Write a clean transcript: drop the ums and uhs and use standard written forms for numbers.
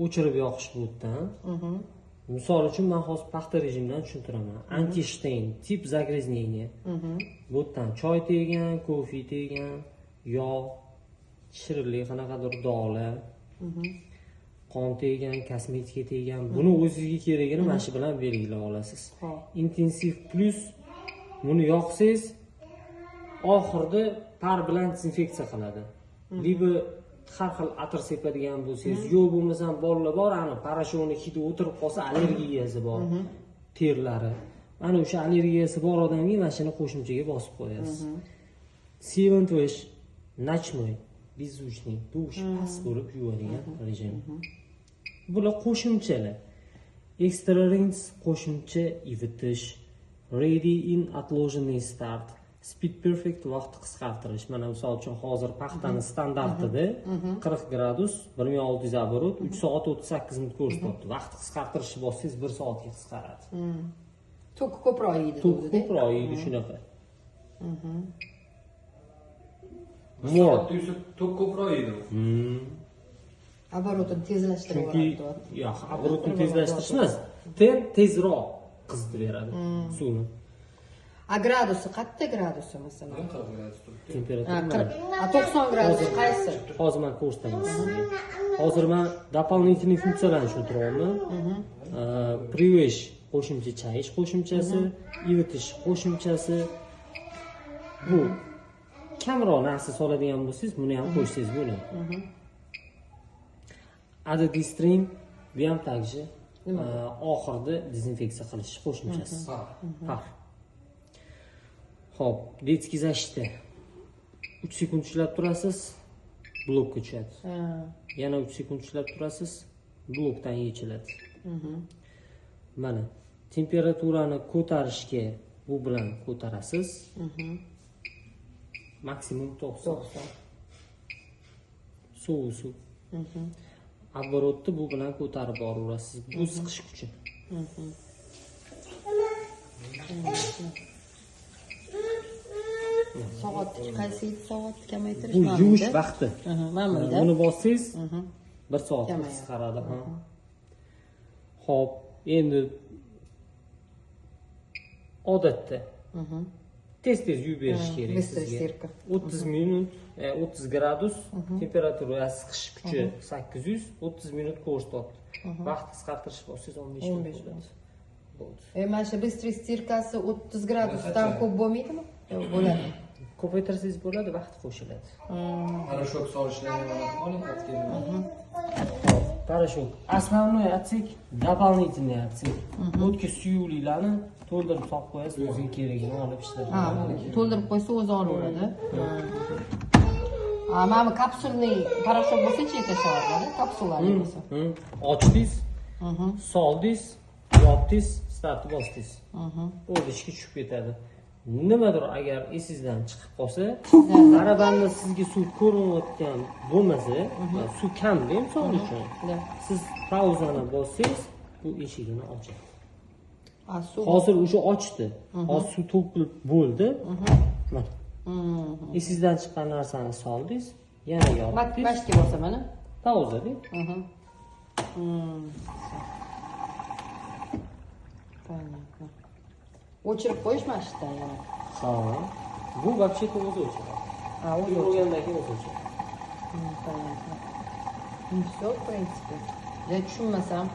o'chirib yoqish bu yerdan. Misol uchun men hozir paxta rejimidan tushuntiraman. Anti-Stein, tip загрязнения. Bu yerdan choy tegan, kofe tegan, yog', shirinlik, qanaqadir dog'lar, qon tegan, kosmetika tegan. Buni o'zingizga keragini mana shu bilan belgilab olasiz. Intensiv plus buni yoqsangiz oxirida par bilan dezinfeksiya qiladi. Liba har xil atir sepadigan bo'lsangiz, yo'q bo'lmasam bolalar bor, ana parashoni hidi o'tirib qolsa allergiyasi bor, terlari. Mana o'sha allergiyasi bor odamga mana shuni qo'shimchaga bosib qo'yasiz. Sevintvish, ночной, беззвучный, dush past bo'lib yuvadigan rejim. Bular qo'shimchalar. Extra rinse qo'shimcha ivitish, ready in отложенный start, speed perfect vaqt qisqartirish. Mana misol uchun hozir paxtani standartida 40 gradus 1600 оборот 3 soat 38 minut ko'rsatyapti. Vaqt qisqartirishni bossangiz 1 soatga qisqaradi. Tok ko'proq yeydi. Tok ko'proq yeydi shunaqa. More. Tok ko'proq yeydi. Оборотini tezlashtirib yuboradi. Yo'q, оборотni tezlashtirish emas. Tezroq qizitib beradi suvni. A gradusi qayerda gradusi masalan? 40 gradus turibdi. Temperatura. A 90 gradus qaysi? Hozir men ko'rsataman sizga. Hozir men дополнительный funksiyalarni tushuntiraman. Privesh qo'shimcha chayish qo'shimchasi, ivitish qo'shimchasi. Bu kamroq narsa soladigan bo'lsangiz, buni ham qo'shsangiz bo'ladi. Adadistrin bu ham также oxirida dezinfeksiya qilish qo'shimchasi. Har. Xo'p, детский защита. 3 sekund ushlab turasiz, blokka tushadi. Yana 3 sekund ushlab turasiz, blokdan yechiladi. Mana temperaturani ko'tarishga bu bilan ko'tarasiz. Maksimum 90. Suv. Оборотni bu bilan ko'tarib boraverasiz. Bu siqish kuchi. Soatga qaysi soat kamaytirish Bu yuvish vaqti. Ma'mulda. Buni bossangiz 1 soatga qisqaradi. Xo'p, endi odatda tez yuvib berish kerak sizga. 30 minut, 30 gradus temperatura siqish kuchi 800, 30 minut ko'rsatyapti. Vaqt qisqartirish bo'lsangiz 15 minut. Bo'ldi. Mana shu bыстрый stirkasi 30 gradusdan ko'p bo'lmaydimi? Yo'q, bo'ladi. Ko'paytirsangiz bo'ladi, vaqt qo'shiladi. Parashok solishlarni oling qatga. Parashok. Основной отсек, дополнительный отсek. O'tga suyuqliklarni to'ldirib solib qo'yasiz, o'ziga keragini olib ishlatadi. To'ldirib qo'ysa o'zi olaveradi. Mana bu kapsulniy parashok bo'lsa-chi tashlayveradi, kapsulali bo'lsa. Ochdingiz, soldingiz, yopdingiz, start bosdingiz. O'zi ishga tushib ketadi. Nimadir agar esingizdan chiqib qolsa, barabanda sizga suv ko'rinayotgan bo'lmasa, suv kamda misol uchun, siz pauzani bossangiz, bu eshigini ochadi. Hozir o'sha ochdi. Hozir suv to'kilib bo'ldi. Mana. Esingizdan chiqqan narsani soldingiz, yana yopdingiz. Mashga bo'lsa mana. Pauza-da. Понятно. O'chirib qo'yish mana shu yerdan yana. Ha. Bu вообще-то o'zi o'chiradi. O'zi o'chirgandan keyin o'zi o'chiradi. Понятно. Ну все, в принципе. Я tushunmasam